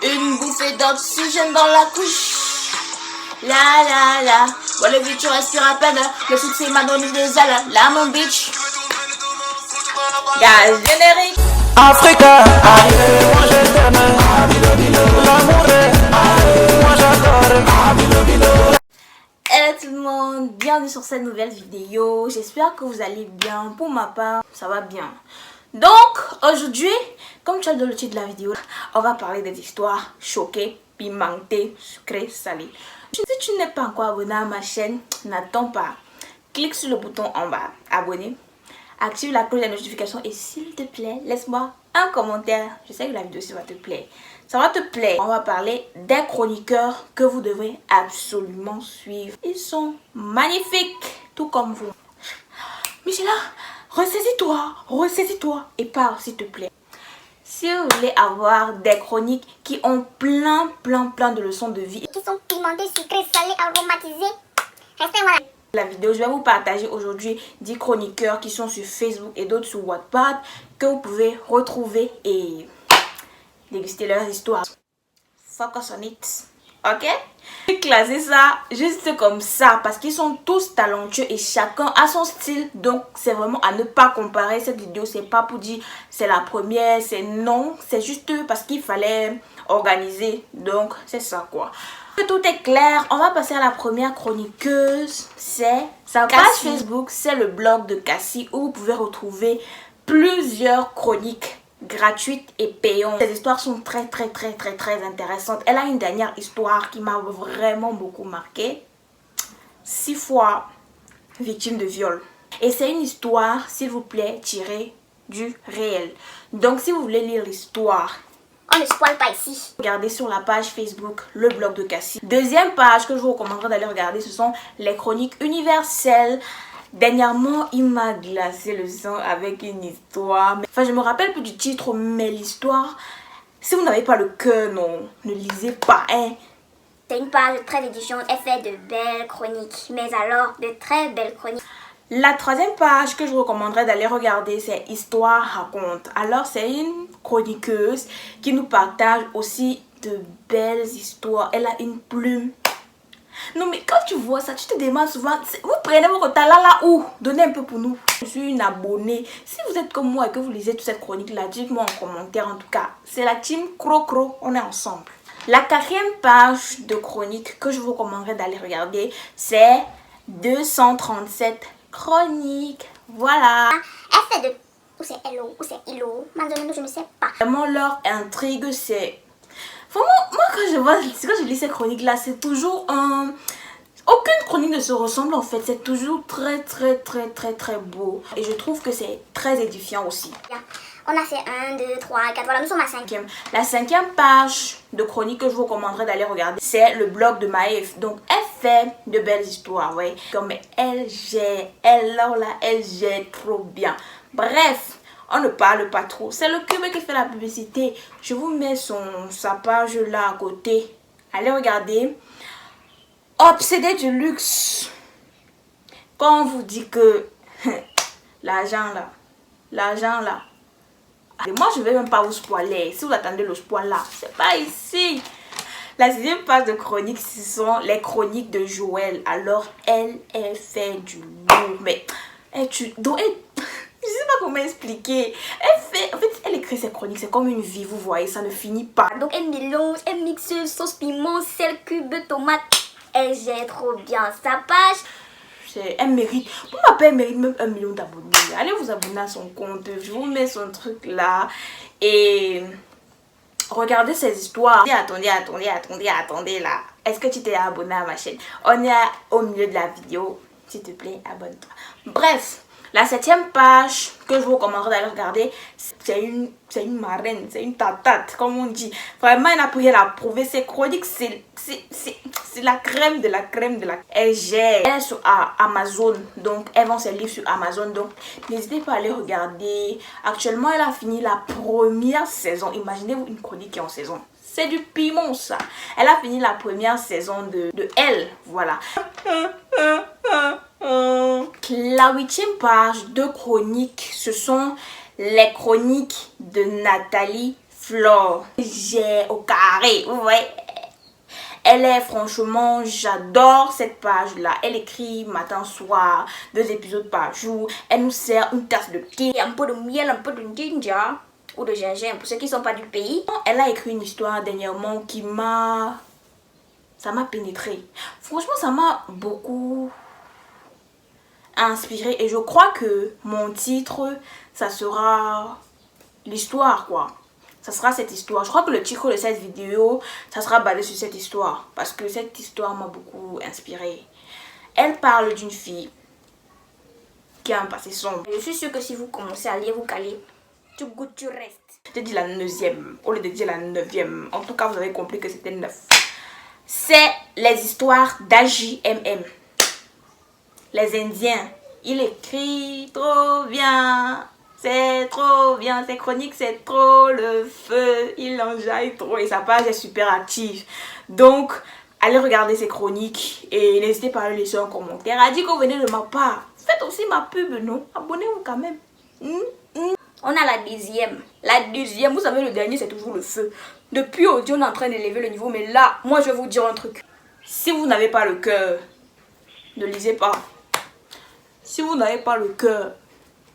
Une bouffée d'oxygène dans la couche. La la la. Bon, le vite, tu respires à peine. Le succès m'a donné des ailes. Là, mon bitch. Gaz générique. Africa, moi je t'aime. L'amour est, moi j'adore. Hello tout le monde, bienvenue sur cette nouvelle vidéo. J'espère que vous allez bien. Pour ma part, ça va bien. Donc, aujourd'hui, comme tu as dans le titre de la vidéo, on va parler des histoires choquées, pimentées, sucrées, salées. Si tu n'es pas encore abonné à ma chaîne, n'attends pas. Clique sur le bouton en bas, abonner. Active la cloche de notification et s'il te plaît, laisse-moi un commentaire. Je sais que la vidéo aussi va te plaire. Ça va te plaire. On va parler des chroniqueurs que vous devrez absolument suivre. Ils sont magnifiques, tout comme vous. Michela, ressaisis-toi et parle s'il te plaît. Si vous voulez avoir des chroniques qui ont plein de leçons de vie, qui sont pimentées, sucrées, salées, aromatisées, restez voilà. La vidéo, je vais vous partager aujourd'hui 10 chroniqueurs qui sont sur Facebook et d'autres sur Wattpad que vous pouvez retrouver et déguster leurs histoires. Focus on it, ok? J'ai classé ça juste comme ça parce qu'ils sont tous talentueux et chacun a son style. Donc c'est vraiment à ne pas comparer. Cette vidéo, c'est pas pour dire c'est la première, c'est non. C'est juste parce qu'il fallait organiser. Donc c'est ça quoi. Tout est clair, on va passer à la première chroniqueuse. C'est sa page Facebook, c'est le blog de Cassie où vous pouvez retrouver plusieurs chroniques gratuites et payantes. Ces histoires sont très intéressantes. Elle a une dernière histoire qui m'a vraiment beaucoup marqué. 6 fois victime de viol. Et c'est une histoire, s'il vous plaît, tirée du réel. Donc si vous voulez lire l'histoire, on ne spoil pas ici. Regardez sur la page Facebook le blog de Cassie. Deuxième page que je vous recommanderais d'aller regarder, ce sont les chroniques universelles. Dernièrement, il m'a glacé le sang avec une histoire. Enfin, je me rappelle plus du titre, mais l'histoire, si vous n'avez pas le cœur, non, ne lisez pas, hein. C'est une page de 13 éditions. Elle fait de belles chroniques. Mais alors, de très belles chroniques. La troisième page que je vous recommanderais d'aller regarder, c'est Histoire raconte. Alors, c'est une chroniqueuse qui nous partage aussi de belles histoires. Elle a une plume. Non, mais quand tu vois ça, tu te demandes souvent, vous prenez vos retard là où? Donnez un peu pour nous. Je suis une abonnée. Si vous êtes comme moi et que vous lisez toute cette chronique-là, dites-moi en commentaire. En tout cas, c'est la team Cro-Cro. On est ensemble. La quatrième page de chronique que je vous recommanderais d'aller regarder, c'est 237 chroniques. Voilà. Elle fait de... Où c'est Hello? Où c'est Hello? Maintenant, je ne sais pas. Vraiment, leur intrigue, c'est... Vraiment, moi, quand je lis ces chroniques-là, c'est toujours un... Aucune chronique ne se ressemble en fait. C'est toujours très beau. Et je trouve que c'est très édifiant aussi. On a fait 1, 2, 3, 4. Voilà, nous sommes à 5e. La cinquième page de chronique que je vous recommanderais d'aller regarder, c'est le blog de Maëv. Donc, elle fait de belles histoires, ouais. Comme elle gère, elle gère trop bien. Bref, on ne parle pas trop. C'est le Cube qui fait la publicité. Je vous mets sa page là à côté. Allez regarder. Obsédé du luxe. Quand on vous dit que l'argent là. Et moi, je ne vais même pas vous spoiler. Si vous attendez le spoil là, c'est pas ici. La sixième page de chronique, ce sont les chroniques de Joël. Alors, elle fait du lourd. Mais, je sais pas comment expliquer. En fait, elle écrit ses chroniques. C'est comme une vie, vous voyez, ça ne finit pas. Donc, elle mélange, elle mixe sauce piment, sel, cube, tomate. Elle gère trop bien sa page. Elle mérite, pour ma part, elle mérite même 1 million d'abonnés. Allez vous abonner à son compte, je vous mets son truc là et regardez ses histoires. Attendez là. Est-ce que tu t'es abonné à ma chaîne? On est au milieu de la vidéo, s'il te plaît, abonne-toi. Bref, la 7e page que je vous recommanderais d'aller regarder, c'est une marraine, c'est une tatate, comme on dit. Vraiment, elle n'a plus rien à prouver. Ses chroniques, c'est la crème de la crème de la... Elle gère. Elle est sur Amazon, donc elle vend ses livres sur Amazon. Donc, n'hésitez pas à aller regarder. Actuellement, elle a fini la première saison. Imaginez-vous une chronique qui est en saison. C'est du piment, ça. Elle a fini la première saison de Elle, voilà. La 8e page de chronique, ce sont les chroniques de Nathalie Flore. J'ai au carré, vous voyez. Elle est franchement, j'adore cette page-là. Elle écrit matin, soir, 2 épisodes par jour. Elle nous sert une tasse de thé, un peu de miel, un peu de ginger ou de gingembre pour ceux qui ne sont pas du pays. Elle a écrit une histoire dernièrement qui m'a... Ça m'a pénétré. Franchement, ça m'a beaucoup inspiré. Et je crois que mon titre, ça sera l'histoire, quoi. Ça sera cette histoire. Je crois que le titre de cette vidéo, ça sera basé sur cette histoire. Parce que cette histoire m'a beaucoup inspiré. Elle parle d'une fille qui a un passé sombre. Je suis sûre que si vous commencez à lire, vous calez. Tu goûtes, tu restes. J'ai dit la 9e, au lieu de dire la 9e. En tout cas, vous avez compris que c'était 9. C'est les histoires d'AJMM. Les Indiens. Il écrit trop bien. C'est trop bien, ces chroniques, c'est trop le feu. Il enjaille trop et sa page est super active. Donc, allez regarder ses chroniques et n'hésitez pas à le laisser en commentaire. Elle dit que vous venez de ma part. Faites aussi ma pub, non? Abonnez-vous quand même. On a la 10e. La 10e, vous savez, le dernier, c'est toujours le feu. Depuis Audio, on est en train d'élever le niveau. Mais là, moi, je vais vous dire un truc. Si vous n'avez pas le cœur, ne lisez pas. Si vous n'avez pas le cœur,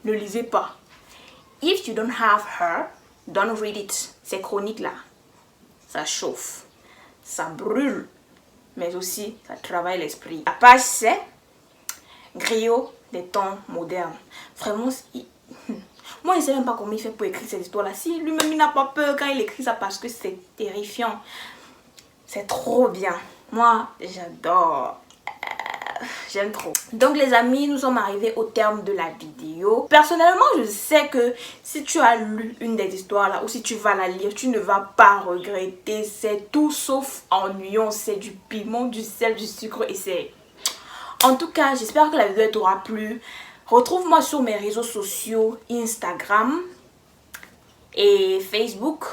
ne lisez pas. If you don't have her, don't read it. Ces chroniques-là, ça chauffe, ça brûle, mais aussi ça travaille l'esprit. La page, c'est Griot des temps modernes. Vraiment, moi, je ne sais même pas comment il fait pour écrire cette histoire-là. Si lui-même, il n'a pas peur quand il écrit ça parce que c'est terrifiant. C'est trop bien. Moi, j'adore. J'aime trop. Donc les amis, nous sommes arrivés au terme de la vidéo. Personnellement, je sais que si tu as lu une des histoires là, ou si tu vas la lire, tu ne vas pas regretter. C'est tout sauf ennuyant. C'est du piment, du sel, du sucre et c'est... En tout cas, j'espère que la vidéo t'aura plu. Retrouve-moi sur mes réseaux sociaux, Instagram et Facebook.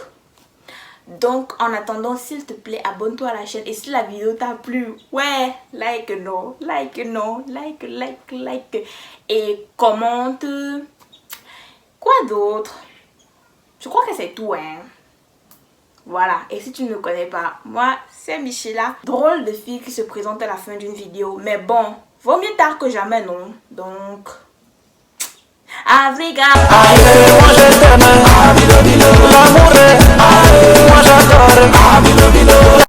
Donc en attendant, s'il te plaît, abonne-toi à la chaîne. Et si la vidéo t'a plu, ouais, like. Et commente. Quoi d'autre? Je crois que c'est tout, hein. Voilà, et si tu ne me connais pas, moi c'est Michela. Drôle de fille qui se présente à la fin d'une vidéo. Mais bon, vaut mieux tard que jamais, non? Donc... Africa. Moi je t'aime, l'amour est, moi j'adore.